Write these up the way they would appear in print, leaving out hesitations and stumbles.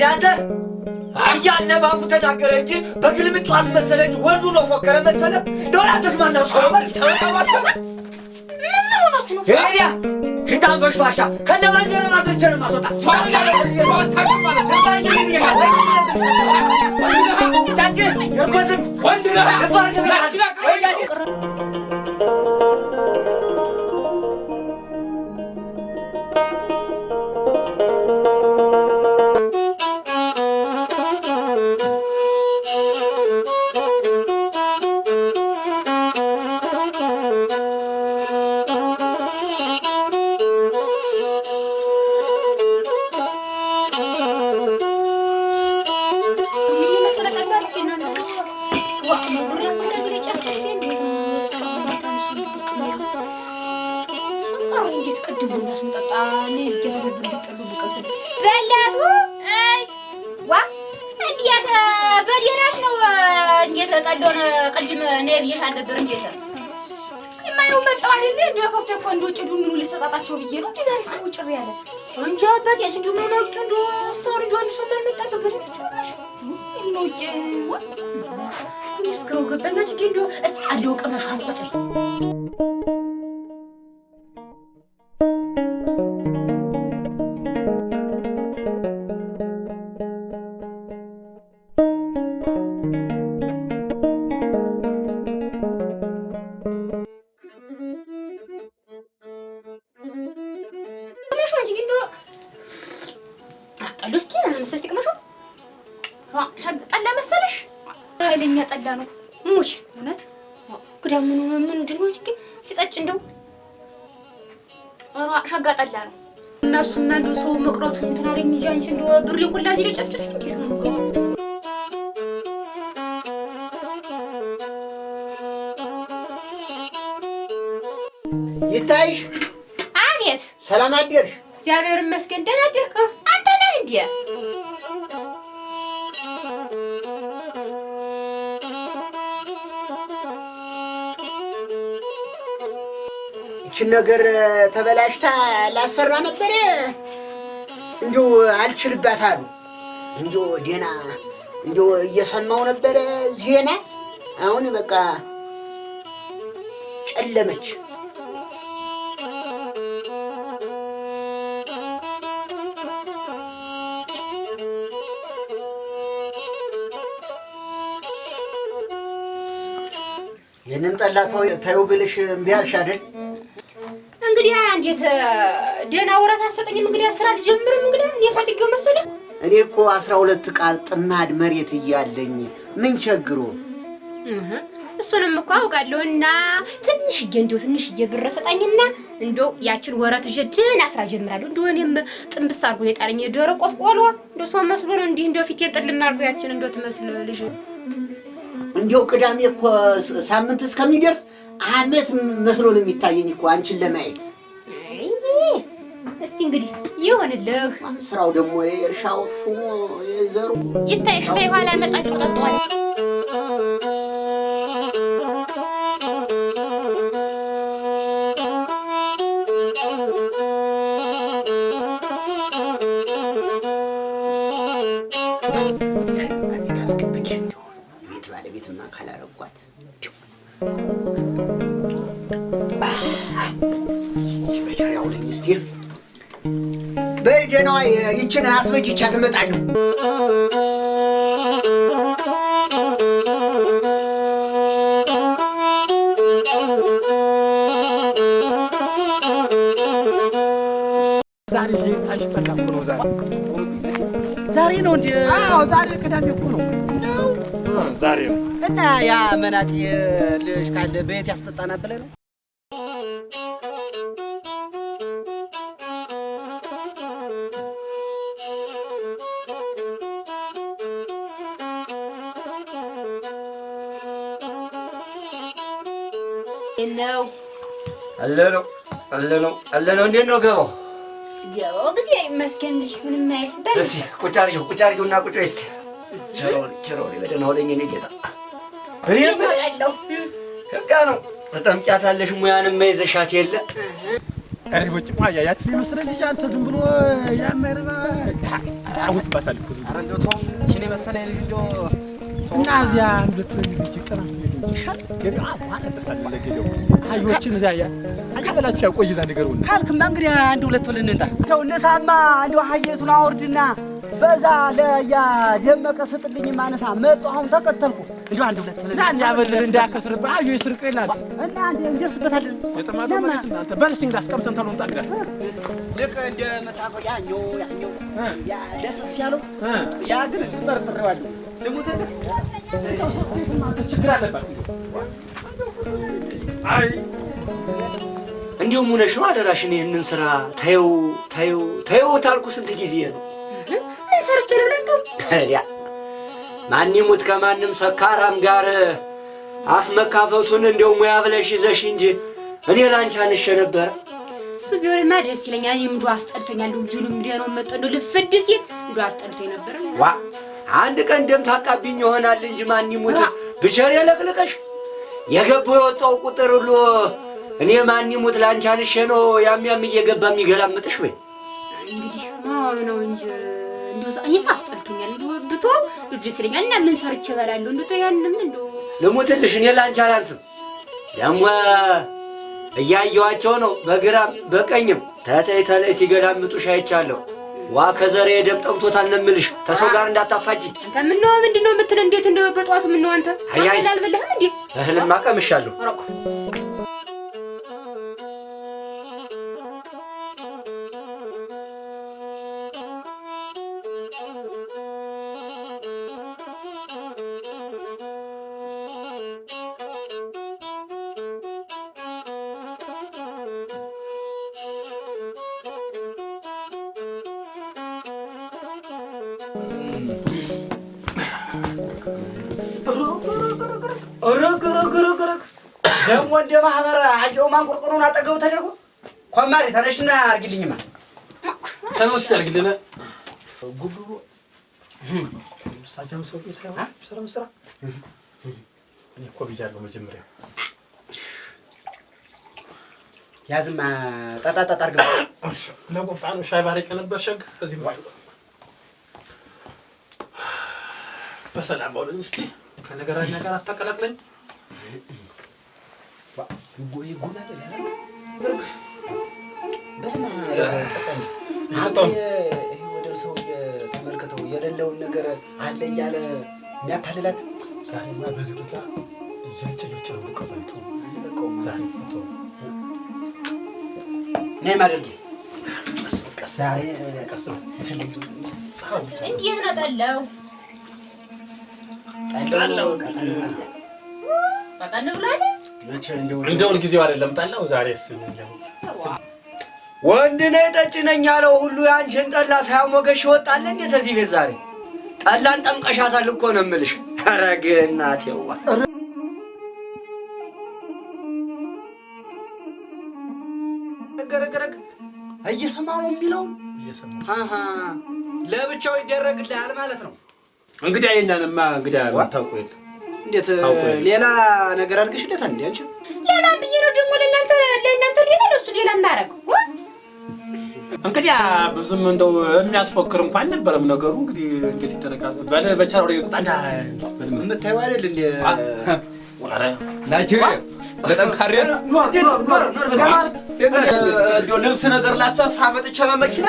ዳንተ አያለ ባፉ ተናገረ እንጂ በግልምጡ አስመሰለ እንጂ ወንዱ ነው ፎከረ መሰለ ዶላ ተስማና ሰው ማለት ተወጣዋት ነው ሄሪያ ሽታን ፈሽፋሻ ከነባንጀራ ማሰቸር ማሰጣ ሷካለ ታታቀ ማለት ነው ታንቺ የርቆዝም ወንድ ነው ለባንጀራ ተጣዶን ቅድም ነይ ብዬሽ አልነበር እንዴት የማየው መጣው አይደል እንዴ ከፍተ እኮ እንደው ጭዱ ምኑ ልሰጣጣቸው ብዬ ነው እንዴ ዛሬ ሰው ጭር ያለ እንጂ አባት ያቺ እንደው ምኑ ነው ጭዱ ስቶሪ ጆን ሰበር መጣለው በደንብ እንውጭ እስክሮ ገባናች ግን እስቲ ጣለው ቀመሽ አንቆጭ ኃይለኛ ጠላ ነው ሙች እውነት ጉዳም ምን ድንሆን ግን ሲጠጭ እንደው አራ ሻጋ ጠላ ነው እናሱ መንዱ ሰው መቅረቱ እንተናሪኝ እንጂ አንቺ እንደው ብሪ ሁላ እዚህ ለጨፍጭፍ እንዴት ነው ይታይሽ አቤት ሰላም አደርሽ እግዚአብሔር ይመስገን ደህና አደርክ አንተ ነህ እንዴ ነገር ተበላሽታ ላሰራ ነበር እንደው አልችልባታሉ እንደው ደና እንደው እየሰማው ነበር ዜና አሁን በቃ ጨለመች የነን ጠላታው ታዩ ብለሽ እምቢ አልሽ አይደል እንግዲህ እንዴት ደና ወራት አሰጠኝም እንግዲህ ስራ ልጀምርም እንግዲህ እኔ ፈልጌው መሰለ እኔ እኮ 12 ቃል ጥማድ መሬት እያለኝ ምን ቸግሮ እሱንም እኮ አውቃለሁና ትንሽዬ እንደው ትንሽዬ ብር ሰጣኝና እንደው ያችን ወራት ጀደና ስራ ጀምራለሁ እንደው እኔም ጥምብስ አድርጎ የጣለኝ ደረቆት ቆሎ እንደው ሰው መስሎ ነው እንዲህ እንደው ፊቴን ጥልም አድርጎ ያችን እንደው ትመስል ልጅ እንደው ቅዳሜ እኮ ሳምንት እስከሚደርስ አመት መስሎ ነው የሚታየኝ እኮ አንቺን ለማየት እስቲ እንግዲህ ይሆንልህ ስራው ደግሞ የእርሻው የዘሩ ይታይሽ በኋላ መጣለው ተጣጣለ በጀናው ይችን አስበጅቻ ትመጣለሁ ዛሬ ነው እንዴ አዎ ዛሬ ቅዳሜ እኮ ነው ዛሬ ነው እና ያ መናጤ ልጅ ካለ በየት ያስጠጣና ብለህ ነው ነው አለነው እንዴት ነው ገባው ያው ጊዜ ይመስገን ልጅ ምንም አይደል እሺ ቁጭ አድርጊውና ቁጭ እስቲ ቸሮሪ በደህና ወለኝ እኔ ጌታ እኔ ያለው ህጋ ነው ተጠምቂያታለሽ ሙያንም መይዘሻት የለ አይ ወጭ ማያ ያቺ መሰለ ልጅ አንተ ዝም ብሎ ያማይረባ ጫውትባታል እኮ ዝም ኧረ እንደው ተው እኔ መሰለኝ ልጅ እንደው እና እዚያ አንዱት ልጅ ቀናም ስለኝ ይሻል ገቢ አባን እንደሳለ ለገደው አዮችን እዚያ አያበላችሁ ያቆይ እዛ ነገር ሁሉ ካልክማ እንግዲህ አንድ ሁለት ብለን እንጣ ተው እነሳማ እንደው ሀየቱን አወርድና በዛ ለያ ደመቀ ስጥልኝ ማነሳ መጣ አሁን ተከተልኩ እንደው አንድ ሁለት ብለን እና ያበልል እንዳያከስርብህ አዮ ይስርቅ ይላል እና አንዴ እንደርስበታለን የተማዶ ማለት እናንተ በልስ እንዳስቀምሰን ተሎን ጣጋ ልክ እንደ መጣፈቅ ያኛው ያ ደስስ ያለው ያ ግን ጠርጥሬዋለሁ ለሞተለ እንደው ሰጥተን አንተ ችግር አለባት አይ እንዲሁ ሙነሽ ነው አደራሽን ይሄንን ስራ ታየው ታልኩ ስንት ጊዜ ነው ምን ሰርቼ ነው እንደው ያ ማን ይሙት ከማንም ሰካራም ጋር አፍ መካፈቱን እንደው ሙያ ብለሽ ይዘሽ እንጂ እኔ ላንቺ አንሸ ነበር እሱ ቢሆንማ ደስ ይለኛል ይምዱ አስጠልቶኛል ጁሉም ደህና መጥቶ እንደው ልፍድ ሲል እንደው አስጠልቶኝ ነበር ዋ አንድ ቀን ደም ታቃብኝ ይሆናል እንጂ ማን ይሙት ብቸር ያለቅልቀሽ የገባው የወጣው ቁጥር ሁሉ እኔ ማን ይሙት ላንቺ አንሸ ነው ያም እየገባ የሚገላምጥሽ ወይ እንግዲህ ነው እንጂ እንደው እኔስ አስጠልቶኛል እንደው ብቶ ደስ ይለኛል እና ምን ሰርቼ እበላለሁ እንደው ተያንም እንደው ልሙትልሽ እኔ ላንቺ አላንስም ደግሞ እያየኋቸው ነው በግራም በቀኝም ተተይ ሲገላምጡሽ አይቻለሁ ዋ ከዘሬ ደም ጠምቶታል ነው የምልሽ ተሰው ጋር እንዳታፋጂ አንተ ምን ነው ምንድነው የምትል እንዴት እንደው በጧቱ ምን ነው አንተ አልበላህም እንዴ እህልማ ቀምሻለሁ ደግሞ እንደ ማህበር አየው ማንቆርቆሩን አጠገቡ ተደርጎ ኮማሪ ተነሽና አርግልኝማ ተነስ ያርግልና ጉቡ ሳጃም ሰው ስራ እኔ እኮ ብያለሁ መጀመሪያ ያዝማ ጣጣ አርግ ለጉንፋኑ ሻይ ባረቀ ነበር ሸግ እዚህ ማለት በሰላም አውለን እስኪ ከነገራኛ ጋር አታቀላቅለኝ ይጎይ ጎናለ ወደ ሰው ተመልከተው የሌለውን ነገር አለ እያለ የሚያታልላት ዛሬማ በዚህ ዱላ እየልጭ ነው ቆዛይቶ ዛሬ ፎቶ ነይ ማድረግ ዛሬ ቀስ ነው እንዴት ነው ጠላው ጠላው ቀጠን ብሏል እንደው ጊዜው አይደለም ጠላው ዛሬስ ወንድ ነኝ ጠጭ ነኝ ያለው ሁሉ ያንቺን ጠላ ሳያሞገሽ ይወጣል እንዴ ተዚህ ቤት ዛሬ ጠላን ጠምቀሻታል እኮ ነው የምልሽ ኧረ ግን እናቴዋ ገረገረግ እየሰማው ነው የሚለው ለብቻው ይደረግልሃል ማለት ነው እንግዲህ አይኛንማ እንግዲህ ታውቁ የለ እንዴት ሌላ ነገር አድርገሽለታል እንዴ አንቺ ሌላ ብዬ ነው ደግሞ ለእናንተ ሌላ ለሱ ሌላ ማረግ እንግዲህ ብዙም እንደው የሚያስፎክር እንኳን ነበርም ነገሩ እንግዲህ እንዴት ይደረጋል በቻለው ላይ ተጣዳ የምታየው አይደል እንዴ ወራ ናይጄሪያ ለጠንካሬ እንደው ልብስ ነገር ላሰፋ መጥቼ በመኪና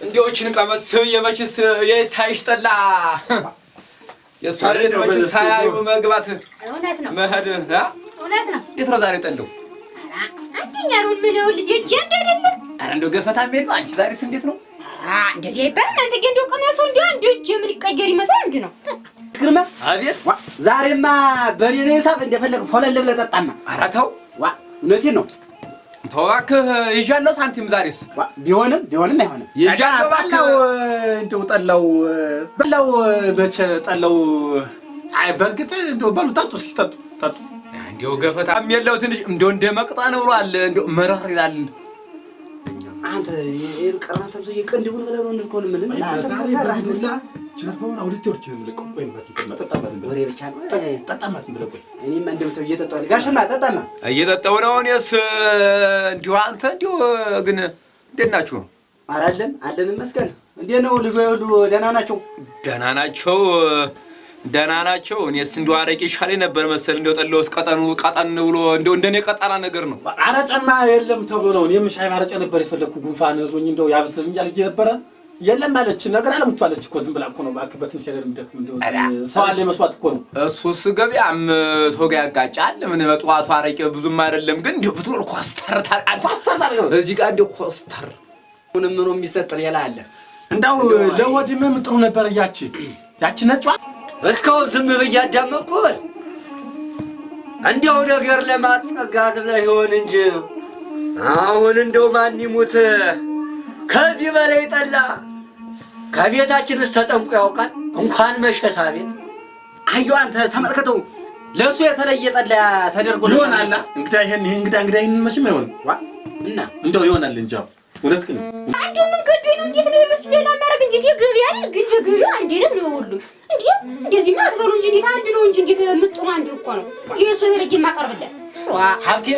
እንደው እቺን ቀመስ የመችስ የታይሽ ጠላ የሷሬት መችስ ሳያዩ መግባት እውነት ነው መሄድ እውነት ነው እንዴት ነው ዛሬ ጠለው አንቺኛሩን ምን ነው ልጅ እጄ አይደለም አረ እንደው ገፈታም የለው አንቺ ዛሬስ እንዴት ነው እንደዚህ ይባል አንተ ግን እንደው ቀመሰው እንደው አንድ እጄ ምን ይቀየር ይመስላል እንዴ ነው ግርማ አቤት ዛሬማ በኔ ነው ሂሳብ እንደፈለግ ፎለል ብለህ ጠጣማ ኧረ ተው እውነቴን ነው ተው እባክህ ይዣለሁ ሳንቲም ዛሬስ ቢሆንም አይሆንም ይዣለሁ እባክህ እንደው ጠላው በላው በቸ ጠላው አይ በርግጥ እንደው በሉ ጠጡ እስኪ ጠጡ እንደው ገፈታም የለው ትንሽ እንደው እንደ መቅጣን ብሏል እንደው መረር ይላል አንተ የቀራንተም ሰው የቀንድቡን ብለህ ነው እንደኮን ምን ዛሬ በዱላ ጀርባውን አውልቴዎች ለቆቆይ ማለት መጠጣማት ወሬ ብቻ ነው ጠጣማት ብለቆይ እኔማ እንደምተው እየጠጣሁ ጋሽማ ጠጣማ እየጠጣሁ ነው እኔስ እንዲሁ አንተ እንዲሁ ግን እንዴት ናችሁ አራለን አለን መስገን እንዴት ነው ልጆ ይወዱ ደህና ናቸው? ደህና ናቸው። እኔስ እንደው አረቄ ይሻለኝ ነበር መሰል እንደው ጠለውስ ቀጠን ብሎ እንደው እንደኔ ቀጠና ነገር ነው። አረጨማ የለም ተብሎ ነው። እኔም ሻይ ማረጨ ነበር የፈለኩ ጉንፋን ይዞኝ እንደው ያበስልኝ አለች ነበረ። የለም አለች ነገር አለምቷለች እኮ ዝም ብላ እኮ ነው ባክ በትንሽ ነገር ምደክም እንደው ሰው አለ መስዋዕት እኮ ነው። እሱስ ገበያም ሰው ጋር ያጋጫል። ምን በጠዋቱ አረቄ ብዙም አይደለም ግን እንደው ብትወል ኮስተር እዚህ ጋር እንደው ኮስተር ምንም ነው የሚሰጥ ሌላ አለ። እንደው ለወዲህም ጥሩ ነበር ያቺ ነጯ እስካሁን ዝም ብዬ አዳመጥኩ በል እንደው ነገር ለማጸጋት ብለህ ይሆን እንጂ አሁን እንደው ማን ይሙት ከዚህ በላይ ጠላ ከቤታችንስ ተጠምቆ ያውቃል? እንኳን መሸታ ቤት አየሁ። አንተ ተመልከተው ለሱ የተለየ ጠላ ተደርጎ ይሆናልና እንግዲህ ይሄን መቼም አይሆንም እና እንደው ይሆናል እንጂ እውነት ግን አንዱ ምን ገዶኝ ነው? እንዴት ነው ለሱ ሌላ ማድረግ? እንዴት የገበያ አይደል? ግን የገበያ አንድ አይነት ነው ሁሉም። እንዴ እንደዚህ ማትበሉ እንጂ እንዴት አንድ ነው እንጂ እንዴት ምጥሩ አንድ እኮ ነው። የሱ የተለየ ማቀርብለት ሀብቴ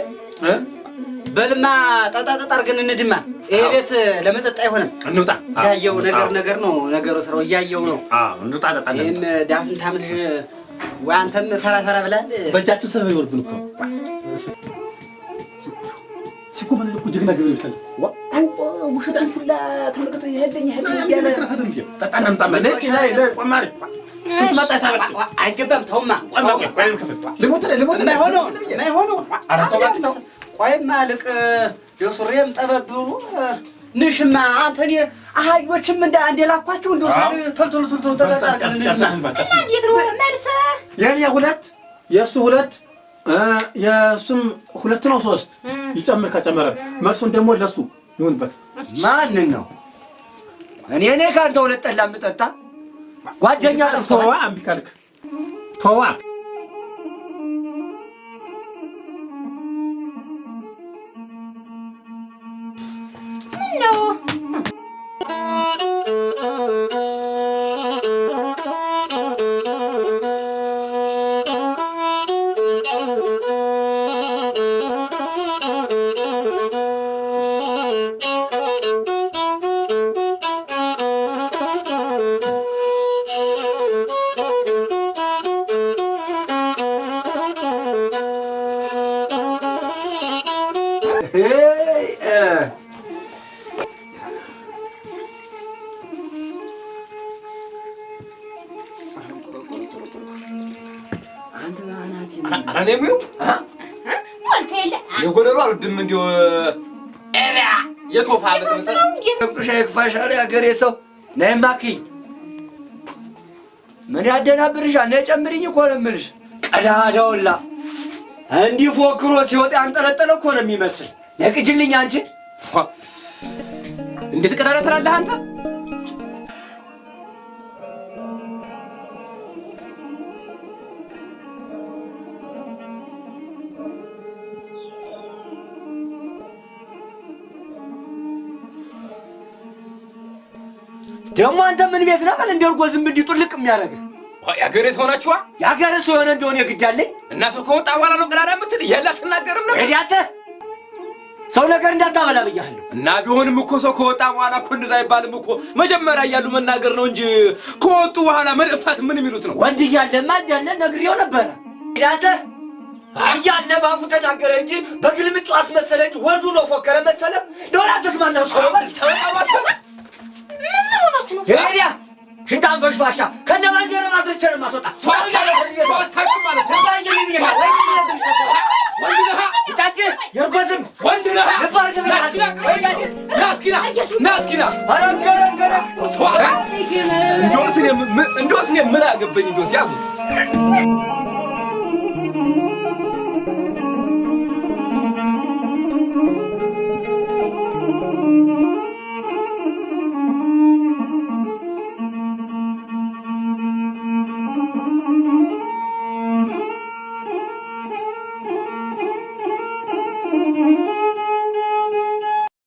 በልማ ጠጣ አድርገን እንድማ። ይሄ ቤት ለመጠጣ አይሆንም። እንውጣ። ያየው ነገር ነው ነገሩ ስራው እያየው ነው። እንውጣ። ይሄን ዳፍን ታምልሽ ወይ አንተም ፈራ ብላል። በእጃችሁ ሰበብ ይወርብን እኮ ሲኮመን እኮ ጀግና ግብ ይመስላል። ውሸታን ሁላ ተመልከቱ። ይሄልኝ ያለ ከረፈደ እንጂ ጠጣና እንጣማ ለስቲ ላይ ቆማሪ ስንት መጣ ሳበች አይገባም። ተውማ ቆይ ልሞት ማይሆነው አራተው ቆይማ ልቅ ደሱሬም ጠበብሩ ንሽማ አንተኔ አህዮችም እንደ አንዴ ላኳቸው እንደው ሳሪ ቶልቶሎ ተጣጣቀን እንዴት ነው መልስ? የኔ ሁለት የሱ ሁለት የሱም ሁለት ነው ሶስት ይጨምር ከጨመረ መልሱን ደግሞ ለሱ ይሁንበት። ማን ነው እኔ ካንተ ሁለት ጠላ የምጠጣ ጓደኛ ጠፍቶ አምቢ ካልክ ተዋ ነው አራኔሚው ሞልቶ የለ የጎደሉ አልድም እንዲው ኤሪያ የቶፋ ገብቶሻ ይክፋሻል ያገሬ ሰው ነይማኪ ምን ያደናብርሻል? ነይ ጨምሪኝ እኮ ነው የምልሽ። ቀዳዳውላ እንዲህ ፎክሮ ሲወጣ ያንጠለጠለ እኮ ነው የሚመስል። ነቅጅልኝ አንቺ እንዴት ቀዳዳ ትላለህ አንተ? ደግሞ አንተ ምን ቤት ነው እንደ እርጎ ዝም ብዬ ጥልቅ የሚያደርግ? ያገሬ ሰው ናችኋ? ያገሬ ሰው የሆነ እንደሆነ የግዳለኝ እና ሰው ከወጣ በኋላ ነው ቀዳዳ የምትል የላ አትናገርም ነው? አንተ ሰው ነገር እንዳታበላ ብያለሁ። እና ቢሆንም እኮ ሰው ከወጣ በኋላ እኮ እንደዛ አይባልም እኮ መጀመሪያ እያሉ መናገር ነው እንጂ ከወጡ በኋላ መድፋት ምን የሚሉት ነው? ወንድ እያለማ እንዳለ ነግሬው ነበረ። አንተ እያለ ባፉ ተናገረ እንጂ በግልምጩ አስመሰለ እንጂ ወንዱ ነው ፎከረ መሰለ። ለወላ ተስማናው ሰው ተወጣዋት ሄሪያ ሽንታን ፈሽፋሻ ከነባንጀራ ማስረቸር ማስወጣ ሰው ያለ ከዚህ ቤት ታውቅ ማለት ነው። የርጎዝም ወንድነህ ናስኪና እንደውስ እኔ ምን አገባኝ እንደውስ ያዙት